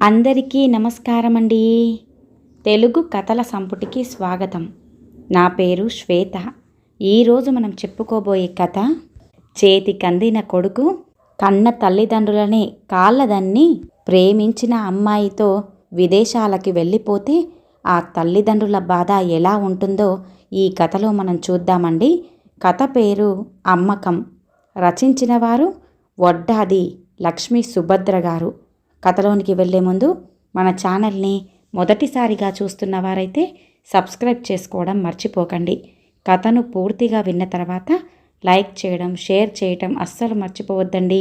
అందరికీ నమస్కారమండి. తెలుగు కథల సంపుటికి స్వాగతం. నా పేరు శ్వేత. ఈరోజు మనం చెప్పుకోబోయే కథ చేతికందిన కొడుకు కన్న తల్లిదండ్రులని కాళ్ళదన్ని ప్రేమించిన అమ్మాయితో విదేశాలకి వెళ్ళిపోతే ఆ తల్లిదండ్రుల బాధ ఎలా ఉంటుందో ఈ కథలో మనం చూద్దామండి. కథ పేరు అమ్మకం. రచించిన వారు వడ్డాది లక్ష్మీ సుభద్ర గారు. కథలోనికి వెళ్ళే ముందు మన ఛానల్ని మొదటిసారిగా చూస్తున్న వారైతే సబ్స్క్రైబ్ చేసుకోవడం మర్చిపోకండి. కథను పూర్తిగా విన్న తర్వాత లైక్ చేయడం, షేర్ చేయడం అస్సలు మర్చిపోవద్దండి.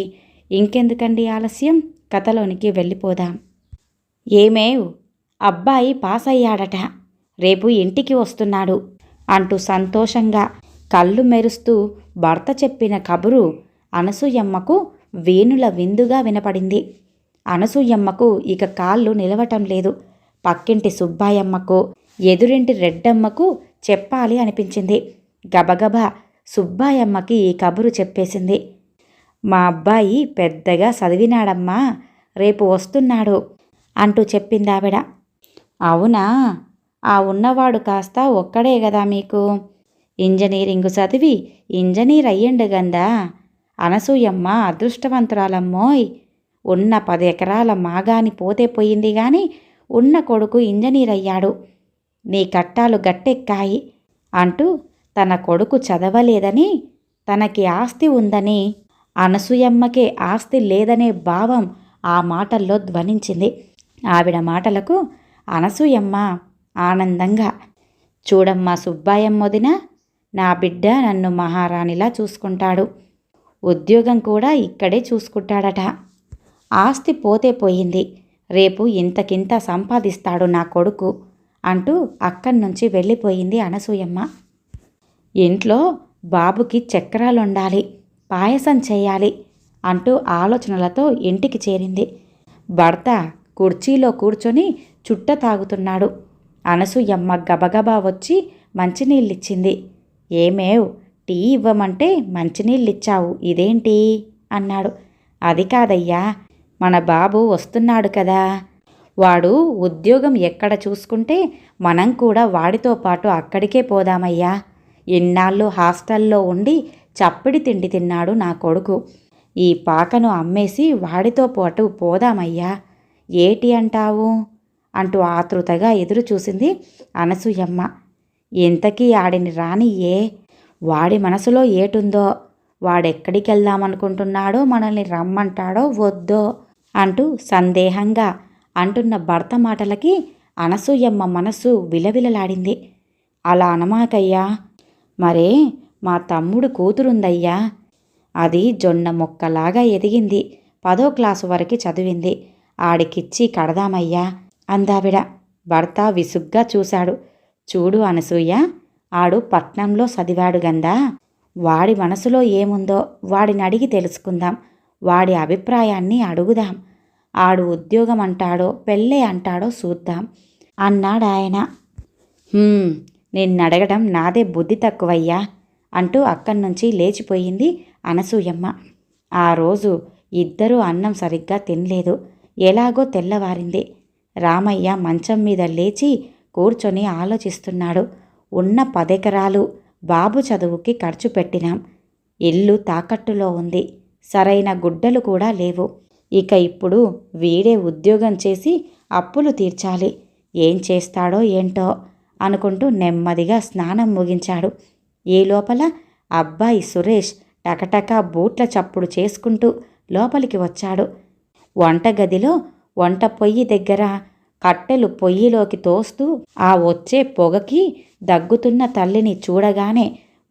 ఇంకెందుకండి ఆలస్యం, కథలోనికి వెళ్ళిపోదాం. ఏమేవ్, అబ్బాయి పాస్ అయ్యాడట, రేపు ఇంటికి వస్తున్నాడు అంటూ సంతోషంగా కళ్ళు మెరుస్తూ భర్త చెప్పిన కబురు అనసూయమ్మకు వేణుల విందుగా వినపడింది. అనసూయమ్మకు ఇక కాళ్ళు నిలవటం లేదు. పక్కింటి సుబ్బాయమ్మకు, ఎదురింటి రెడ్డమ్మకు చెప్పాలి అనిపించింది. గబగబా సుబ్బాయమ్మకి ఈ కబురు చెప్పేసింది. మా అబ్బాయి పెద్దగా చదివినాడమ్మా, రేపు వస్తున్నాడు అంటూ చెప్పిందావిడ. అవునా, ఆ ఉన్నవాడు కాస్త ఒక్కడే కదా మీకు, ఇంజనీరింగు చదివి ఇంజనీర్ అయ్యిండు గందా. అనసూయమ్మ అదృష్టవంతురాలమ్మోయ్. ఉన్న 10 ఎకరాల మాగాని పోతే పోయింది గాని ఉన్న కొడుకు ఇంజనీర్ అయ్యాడు. నీ కట్టాలు గట్టెక్కాయి అంటూ తన కొడుకు చదవలేదని, తనకి ఆస్తి ఉందని, అనసూయమ్మకే ఆస్తి లేదనే భావం ఆ మాటల్లో ధ్వనించింది. ఆవిడ మాటలకు అనసూయమ్మ ఆనందంగా, చూడమ్మా సుబ్బాయమ్మొదిన, నా బిడ్డ నన్ను మహారాణిలా చూసుకుంటాడు, ఉద్యోగం కూడా ఇక్కడే చూసుకుంటాడట. ఆస్తి పోతే పోయింది, రేపు ఇంతకింత సంపాదిస్తాడు నా కొడుకు అంటూ అక్కడి నుంచి వెళ్ళిపోయింది అనసూయమ్మ. ఇంట్లో బాబుకి చక్రాలుండాలి, పాయసం చేయాలి అంటూ ఆలోచనలతో ఇంటికి చేరింది. భర్త కుర్చీలో కూర్చొని చుట్ట తాగుతున్నాడు. అనసూయమ్మ గబగబా వచ్చి మంచినీళ్ళిచ్చింది. ఏమేవ్, టీ ఇవ్వమంటే మంచినీళ్ళిచ్చావు, ఇదేంటి అన్నాడు. అది కాదయ్యా, మన బాబు వస్తున్నాడు కదా, వాడు ఉద్యోగం ఎక్కడ చూసుకుంటే మనం కూడా వాడితో పాటు అక్కడికే పోదామయ్యా. ఇన్నాళ్ళు హాస్టల్లో ఉండి చప్పిడి తిండి తిన్నాడు నా కొడుకు. ఈ పాకను అమ్మేసి వాడితో పాటు పోదామయ్యా. ఏటి అంటావు అంటూ ఆతృతగా ఎదురు చూసింది అనసూయమ్మ. ఇంతకీ ఆడిని రానియ్యే, వాడి మనసులో ఏటుందో, వాడెక్కడికి వెళ్దామనుకుంటున్నాడో, మనల్ని రమ్మంటాడో వద్దో అంటూ సందేహంగా అంటున్న భర్త మాటలకి అనసూయమ్మ మనసు విలవిలలాడింది. అలా అనమాకయ్యా, మరే మా తమ్ముడు కూతురుందయ్యా, అది జొన్న మొక్కలాగా ఎదిగింది, 10వ క్లాసు వరకు చదివింది, ఆడికిచ్చి కడదామయ్యా అందావిడ. భర్త విసుగ్గా చూశాడు. చూడు అనసూయ, ఆడు పట్నంలో చదివాడు గందా, వాడి మనసులో ఏముందో వాడిని అడిగి తెలుసుకుందాం, వాడి అభిప్రాయాన్ని అడుగుదాం, ఆడు ఉద్యోగం అంటాడో పెళ్ళే అంటాడో చూద్దాం అన్నాడాయన. నిన్నడగడం నాదే బుద్ధి తక్కువయ్యా అంటూ అక్కడి నుంచి లేచిపోయింది అనసూయమ్మ. ఆ రోజు ఇద్దరూ అన్నం సరిగ్గా తినలేదు. ఎలాగో తెల్లవారింది. రామయ్య మంచం మీద లేచి కూర్చొని ఆలోచిస్తున్నాడు. ఉన్న 10 ఎకరాలు బాబు చదువుకి ఖర్చు పెట్టినాం, ఇల్లు తాకట్టులో ఉంది, సరైన గుడ్డలు కూడా లేవు. ఇక ఇప్పుడు వీడే ఉద్యోగం చేసి అప్పులు తీర్చాలి, ఏం చేస్తాడో ఏంటో అనుకుంటూ నెమ్మదిగా స్నానం ముగించాడు. ఈ లోపల అబ్బాయి సురేష్ టకటకా బూట్ల చప్పుడు చేసుకుంటూ లోపలికి వచ్చాడు. వంటగదిలో వంట పొయ్యి దగ్గర కట్టెలు పొయ్యిలోకి తోస్తూ ఆ వచ్చే పొగకి దగ్గుతున్న తల్లిని చూడగానే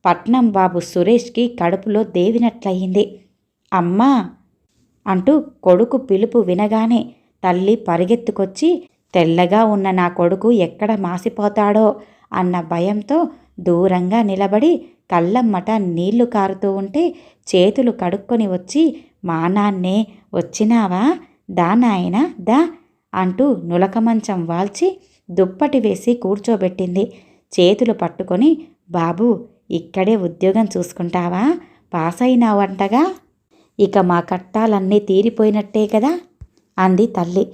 పట్నం బాబు సురేష్కి కడుపులో దేవినట్లయింది. అమ్మా అంటూ కొడుకు పిలుపు వినగానే తల్లి పరిగెత్తుకొచ్చి, తెల్లగా ఉన్న నా కొడుకు ఎక్కడ మాసిపోతాడో అన్న భయంతో దూరంగా నిలబడి కళ్ళమ్మట నీళ్లు కారుతూ ఉంటే చేతులు కడుక్కొని వచ్చి, మా నాన్నే వచ్చినావా, దా నాయనా దా అంటూ నులకమంచం వాల్చి దుప్పటి వేసి కూర్చోబెట్టింది. చేతులు పట్టుకొని, బాబు ఇక్కడే ఉద్యోగం చూసుకుంటావా, పాస్ అయినావంటగా, ఇక మా కట్టాలన్నీ తీరిపోయినట్టే కదా అంది తల్లి.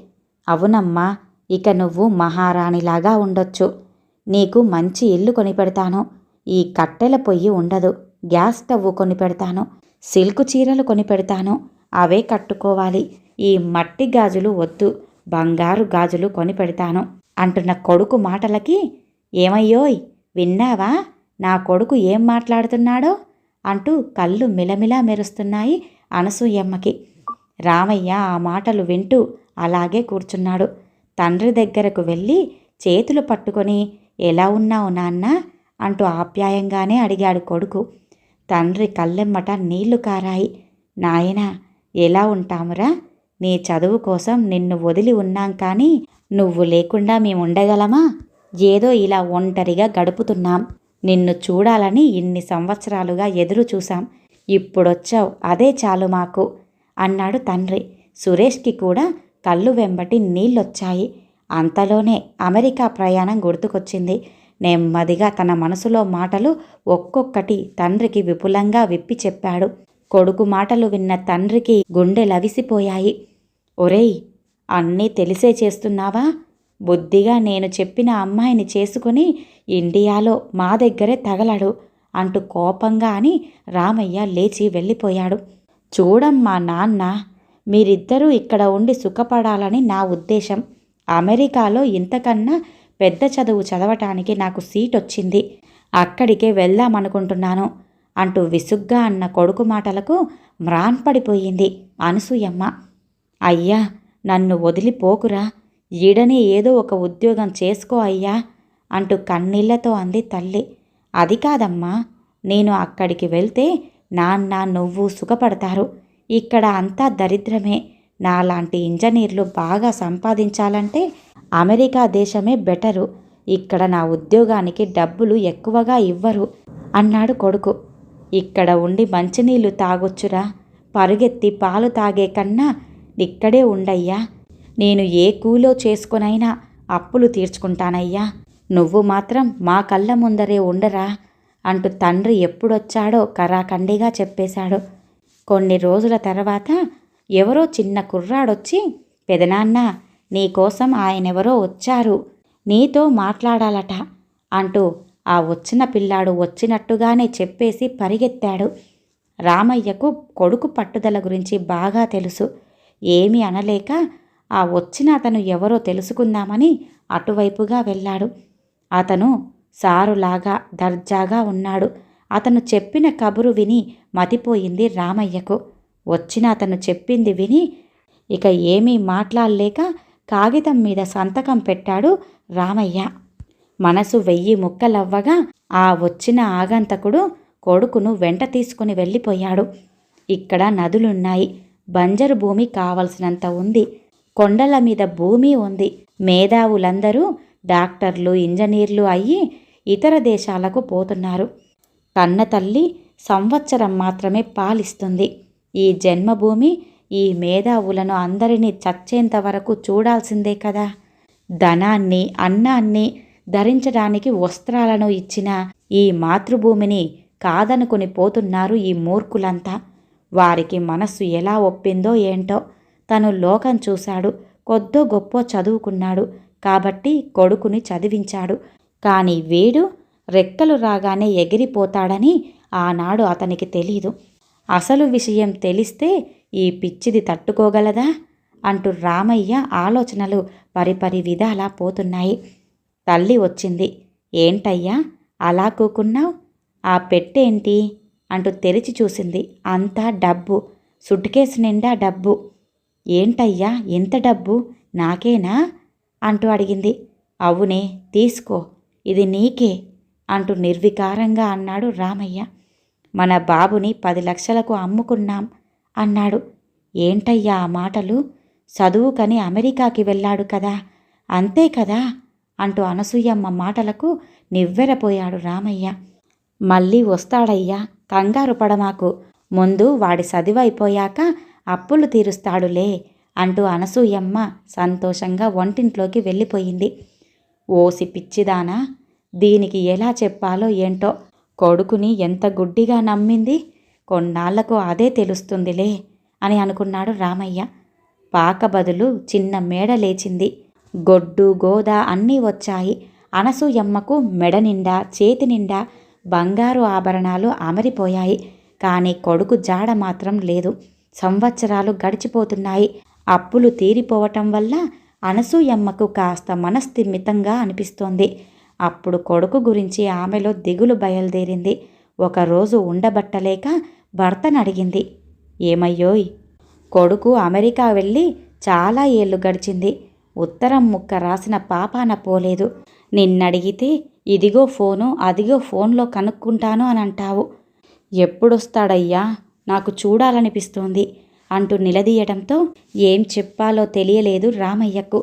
అవునమ్మా, ఇక నువ్వు మహారాణిలాగా ఉండొచ్చు. నీకు మంచి ఇల్లు కొనిపెడతాను. ఈ కట్టెల పొయ్యి ఉండదు. Gas stove కొనిపెడతాను. సిల్కు చీరలు కొనిపెడతాను. అవే కట్టుకోవాలి. ఈ మట్టి గాజులు వద్దు, బంగారు గాజులు కొనిపెడతాను అంటున్న కొడుకు మాటలకి, ఏమయ్యోయ్, విన్నావా నా కొడుకు ఏం మాట్లాడుతున్నాడో అంటూ కళ్ళు మిలమిలా మెరుస్తున్నాయి అనసూయమ్మకి. రామయ్య ఆ మాటలు వింటూ అలాగే కూర్చున్నాడు. తండ్రి దగ్గరకు వెళ్ళి చేతులు పట్టుకొని, ఎలా ఉన్నావు నాన్న అంటూ ఆప్యాయంగానే అడిగాడు కొడుకు. తండ్రి కళ్ళెమ్మట నీళ్లు కారాయి. నాయనా, ఎలా ఉంటామురా? నీ చదువు కోసం నిన్ను వదిలి ఉన్నాం, కానీ నువ్వు లేకుండా మేముండగలమా? ఏదో ఇలా ఒంటరిగా గడుపుతున్నాం. నిన్ను చూడాలని ఇన్ని సంవత్సరాలుగా ఎదురు చూశాం. ఇప్పుడొచ్చావు, అదే చాలు మాకు అన్నాడు తండ్రి. సురేష్కి కూడా కళ్ళు వెంబటి నీళ్ళొచ్చాయి. అంతలోనే అమెరికా ప్రయాణం గుర్తుకొచ్చింది. నెమ్మదిగా తన మనసులో మాటలు ఒక్కొక్కటి తండ్రికి విపులంగా విప్పి చెప్పాడు. కొడుకు మాటలు విన్న తండ్రికి గుండె లవిసిపోయాయి. ఒరేయ్, అన్నీ తెలిసే చేస్తున్నావా? బుద్ధిగా నేను చెప్పిన అమ్మాయిని చేసుకుని ఇండియాలో మా దగ్గరే తగలడు అంటూ కోపంగా అని రామయ్య లేచి వెళ్ళిపోయాడు. చూడమ్మా నాన్న, మీరిద్దరూ ఇక్కడ ఉండి సుఖపడాలని నా ఉద్దేశం. అమెరికాలో ఇంతకన్నా పెద్ద చదువు చదవటానికి నాకు సీట్ వచ్చింది. అక్కడికే వెళ్దామనుకుంటున్నాను అంటూ విసుగ్గా అన్న కొడుకు మాటలకు మ్రాన్పడిపోయింది అనసూయమ్మ. అయ్యా, నన్ను వదిలిపోకురా, ఈడనే ఏదో ఒక ఉద్యోగం చేసుకో అయ్యా అంటూ కన్నీళ్లతో అంది తల్లి. అది కాదమ్మా, నేను అక్కడికి వెళ్తే నాన్న నువ్వు సుఖపడతారు. ఇక్కడ అంతా దరిద్రమే. నాలాంటి ఇంజనీర్లు బాగా సంపాదించాలంటే అమెరికా దేశమే బెటరు. ఇక్కడ నా ఉద్యోగానికి డబ్బులు ఎక్కువగా ఇవ్వరు అన్నాడు కొడుకు. ఇక్కడ ఉండి మంచినీళ్లు తాగొచ్చురా, పరుగెత్తి పాలు తాగే కన్నా ఇక్కడే ఉండయ్యా. నేను ఏ కూలో చేసుకునైనా అప్పులు తీర్చుకుంటానయ్యా. నువ్వు మాత్రం మా కళ్ళ ముందరే ఉండరా అంటూ తండ్రి ఎప్పుడొచ్చాడో కరాఖండిగా చెప్పేశాడు. కొన్ని రోజుల తర్వాత ఎవరో చిన్న కుర్రాడొచ్చి, పెదనాన్న, నీకోసం ఆయనెవరో వచ్చారు, నీతో మాట్లాడాలట అంటూ ఆ వచ్చిన పిల్లాడు వచ్చినట్టుగానే చెప్పేసి పరిగెత్తాడు. రామయ్యకు కొడుకు పట్టుదల గురించి బాగా తెలుసు. ఏమీ అనలేక ఆ వచ్చిన అతను ఎవరో తెలుసుకుందామని అటువైపుగా వెళ్ళాడు. అతను సారులాగా దర్జాగా ఉన్నాడు. అతను చెప్పిన కబురు విని మతిపోయింది రామయ్యకు. వచ్చిన అతను చెప్పింది విని ఇక ఏమీ మాట్లాడలేక కాగితం మీద సంతకం పెట్టాడు రామయ్య. మనసు 1000 ముక్కలవ్వగా ఆ వచ్చిన ఆగంతకుడు కొడుకును వెంట తీసుకుని వెళ్ళిపోయాడు. ఇక్కడ నదులున్నాయి, బంజరు భూమి కావలసినంత ఉంది, కొండల మీద భూమి ఉంది. మేధావులందరూ డాక్టర్లు, ఇంజనీర్లు అయ్యి ఇతర దేశాలకు పోతున్నారు. కన్న తల్లి సంవత్సరం మాత్రమే పాలిస్తుంది. ఈ జన్మభూమి ఈ మేధావులను అందరినీ చచ్చేంత వరకు చూడాల్సిందే కదా. ధనాన్ని, అన్నాన్ని, ధరించడానికి వస్త్రాలను ఇచ్చిన ఈ మాతృభూమిని కాదనుకుని పోతున్నారు ఈ మూర్ఖులంతా. వారికి మనస్సు ఎలా ఒప్పిందో ఏంటో. తను లోకం చూశాడు, కొద్దో గొప్పో చదువుకున్నాడు కాబట్టి కొడుకుని చదివించాడు. కానీ వీడు రెక్కలు రాగానే ఎగిరిపోతాడని ఆనాడు అతనికి తెలీదు. అసలు విషయం తెలిస్తే ఈ పిచ్చిది తట్టుకోగలదా అంటూ రామయ్య ఆలోచనలు పరిపరి విధాలా పోతున్నాయి. తల్లి వచ్చింది. ఏంటయ్యా అలా కూకున్నావు? ఆ పెట్టేంటి అంటూ తెరిచి చూసింది. అంతా డబ్బు, సుట్కేసు నిండా డబ్బు. ఏంటయ్యా ఇంత డబ్బు, నాకేనా అంటూ అడిగింది. అవునే, తీసుకో, ఇది నీకే అంటూ నిర్వికారంగా అన్నాడు రామయ్య. మన బాబుని 10 లక్షలకు అమ్ముకున్నాం అన్నాడు. ఏంటయ్యా ఆ మాటలు? చదువుకని అమెరికాకి వెళ్ళాడు కదా, అంతే కదా అంటూ అనసూయమ్మ మాటలకు నివ్వెరపోయాడు రామయ్య. మళ్ళీ వస్తాడయ్యా, కంగారు పడమాకు, ముందు వాడి చదివైపోయాక అప్పులు తీరుస్తాడులే అంటూ అనసూయమ్మ సంతోషంగా వంటింట్లోకి వెళ్ళిపోయింది. ఓసి పిచ్చిదానా, దీనికి ఎలా చెప్పాలో ఏంటో. కొడుకుని ఎంత గుడ్డిగా నమ్మింది. కొన్నాళ్లకు అదే తెలుస్తుందిలే అని అనుకున్నాడు రామయ్య. పాక బదులు చిన్న మేడ లేచింది. గొడ్డు గోద అన్నీ వచ్చాయి. అనసూయమ్మకు మెడ నిండా చేతి నిండా బంగారు ఆభరణాలు అమరిపోయాయి. కానీ కొడుకు జాడ మాత్రం లేదు. సంవత్సరాలు గడిచిపోతున్నాయి. అప్పులు తీరిపోవటం వల్ల అనసూయమ్మకు కాస్త మనస్థిమితంగా అనిపిస్తోంది. అప్పుడు కొడుకు గురించి ఆమెలో దిగులు బయలుదేరింది. ఒకరోజు ఉండబట్టలేక భర్తనడిగింది, ఏమయ్యోయ్, కొడుకు అమెరికా వెళ్ళి చాలా ఏళ్ళు గడిచింది. ఉత్తరం ముక్క రాసిన పాపాన పోలేదు. నిన్నడిగితే ఇదిగో ఫోను అదిగో ఫోన్లో కనుక్కుంటాను అని అంటావు. ఎప్పుడొస్తాడయ్యా, నాకు చూడాలనిపిస్తోంది అంటూ నిలదీయడంతో ఏం చెప్పాలో తెలియలేదు రామయ్యకు.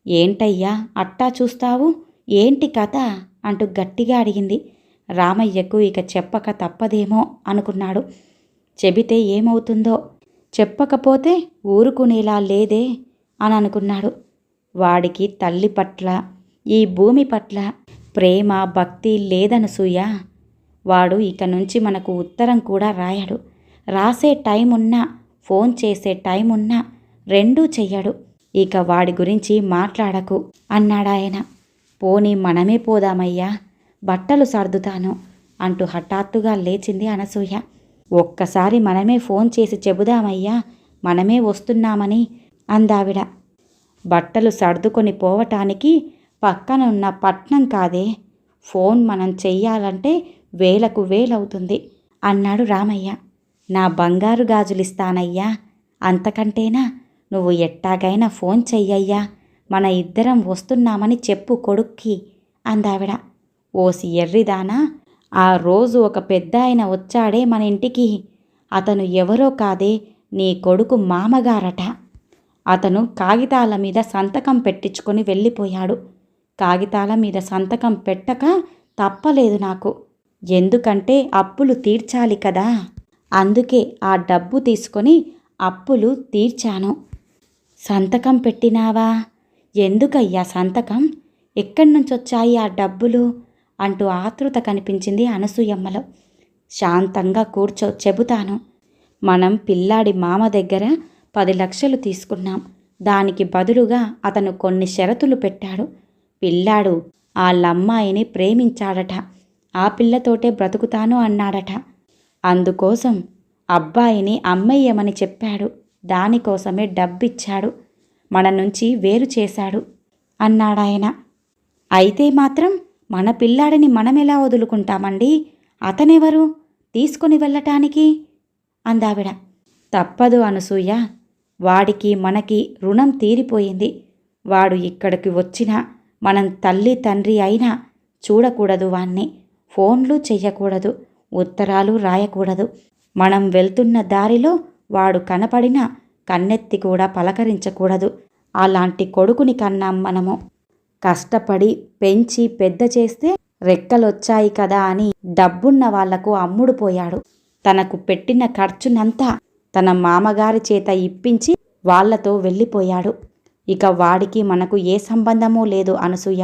ఏంటయ్యా అట్టా చూస్తావు, ఏంటి కథ అంటూ గట్టిగా అడిగింది. రామయ్యకు ఇక చెప్పక తప్పదేమో అనుకున్నాడు. చెబితే ఏమవుతుందో, చెప్పకపోతే ఊరుకునేలా లేదే అని అనుకున్నాడు. వాడికి తల్లి పట్ల ఈ భూమి పట్ల ప్రేమ భక్తి లేదనసూయ. వాడు ఇక నుంచి మనకు ఉత్తరం కూడా రాయడు. రాసే టైం ఉన్నా ఫోన్ చేసే టైం ఉన్నా రెండూ చెయ్యడు. ఇక వాడి గురించి మాట్లాడకు అన్నాడాయన. పోనీ మనమే పోదామయ్యా, బట్టలు సర్దుతాను అంటూ హఠాత్తుగా లేచింది అనసూయ. ఒక్కసారి మనమే ఫోన్ చేసి చెబుదామయ్యా, మనమే వస్తున్నామని అందావిడ. బట్టలు సర్దుకొని పోవటానికి పక్కన ఉన్న పట్నం కాదే, ఫోన్ మనం చెయ్యాలంటే వేలకు వేలవుతుంది అన్నాడు రామయ్య. నా బంగారు గాజులిస్తానయ్యా, అంతకంటేనా, నువ్వు ఎట్టాగైనా ఫోన్ చెయ్యయ్యా, మన ఇద్దరం వస్తున్నామని చెప్పు కొడుక్కి అందావిడ. ఓసి ఎర్రిదానా, ఆ రోజు ఒక పెద్ద ఆయన వచ్చాడే మన ఇంటికి, అతను ఎవరో కాదే, నీ కొడుకు మామగారట. అతను కాగితాల మీద సంతకం పెట్టించుకొని వెళ్ళిపోయాడు. కాగితాల మీద సంతకం పెట్టక తప్పలేదు నాకు. ఎందుకంటే అప్పులు తీర్చాలి కదా, అందుకే ఆ డబ్బు తీసుకొని అప్పులు తీర్చాను. సంతకం పెట్టినావా? ఎందుకయ్యా సంతకం? ఎక్కడి నుంచొచ్చాయి ఆ డబ్బులు అంటూ ఆతృత కనిపించింది అనసూయమ్మలో. శాంతంగా కూర్చో, చెబుతాను. మనం పిల్లాడి మామ దగ్గర 10 లక్షలు తీసుకున్నాం. దానికి బదులుగా అతను కొన్ని షరతులు పెట్టాడు. పిల్లాడు వాళ్ళమ్మాయిని ప్రేమించాడట. ఆ పిల్లతోటే బ్రతుకుతాను అన్నాడట. అందుకోసం అబ్బాయిని అమ్మయ్యమని చెప్పాడు. దానికోసమే డబ్బిచ్చాడు. మన నుంచి వేరు చేశాడు అన్నాడాయన. అయితే మాత్రం మన పిల్లాడిని మనమెలా వదులుకుంటామండి? అతనెవరు తీసుకొని వెళ్ళటానికి అందావిడ. తప్పదు అనసూయ, వాడికి మనకి రుణం తీరిపోయింది. వాడు ఇక్కడికి వచ్చినా మనం తల్లి తండ్రి అయినా చూడకూడదు. వాణ్ణి ఫోన్లు చెయ్యకూడదు, ఉత్తరాలు రాయకూడదు. మనం వెళ్తున్న దారిలో వాడు కనపడినా కన్నెత్తి కూడా పలకరించకూడదు. అలాంటి కొడుకుని కన్నాం మనము. కష్టపడి పెంచి పెద్ద చేస్తే రెక్కలొచ్చాయి కదా అని డబ్బున్న వాళ్లకు అమ్ముడుపోయాడు. తనకు పెట్టిన ఖర్చునంతా తన మామగారి చేత ఇప్పించి వాళ్లతో వెళ్ళిపోయాడు. ఇక వాడికి మనకు ఏ సంబంధమూ లేదు అనసూయ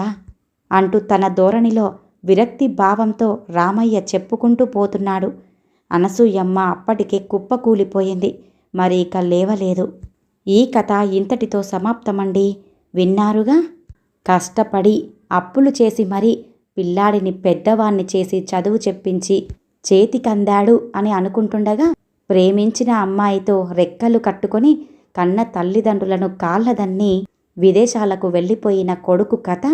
అంటూ తన ధోరణిలో విరక్తి భావంతో రామయ్య చెప్పుకుంటూ పోతున్నాడు. అనసూయమ్మ అప్పటికే కుప్పకూలిపోయింది. మరి ఇక లేవలేదు. ఈ కథ ఇంతటితో సమాప్తమండి. విన్నారుగా. కష్టపడి అప్పులు చేసి మరీ పిల్లాడిని పెద్దవాణ్ణి చేసి చదువు చెప్పించి చేతికందాడు అని అనుకుంటుండగా ప్రేమించిన అమ్మాయితో రెక్కలు కట్టుకొని కన్న తల్లిదండ్రులను కాళ్ళదన్ని విదేశాలకు వెళ్ళిపోయిన కొడుకు కథ.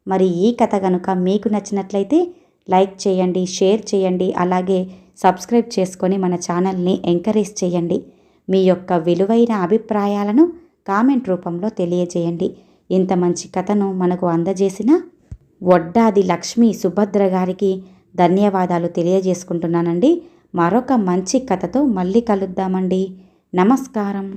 మరి ఈ కథ గనుక మీకు నచ్చినట్లయితే లైక్ చేయండి, షేర్ చేయండి, అలాగే సబ్స్క్రైబ్ చేసుకొని మన ఛానల్ని ఎంకరేజ్ చేయండి. మీ యొక్క విలువైన అభిప్రాయాలను కామెంట్ రూపంలో తెలియజేయండి. ఇంత మంచి కథను మనకు అందజేసిన వడ్డాది లక్ష్మీ సుభద్ర గారికి ధన్యవాదాలు తెలియజేసుకుంటున్నానండి. మరొక మంచి కథతో మళ్ళీ కలుద్దామండి. నమస్కారం.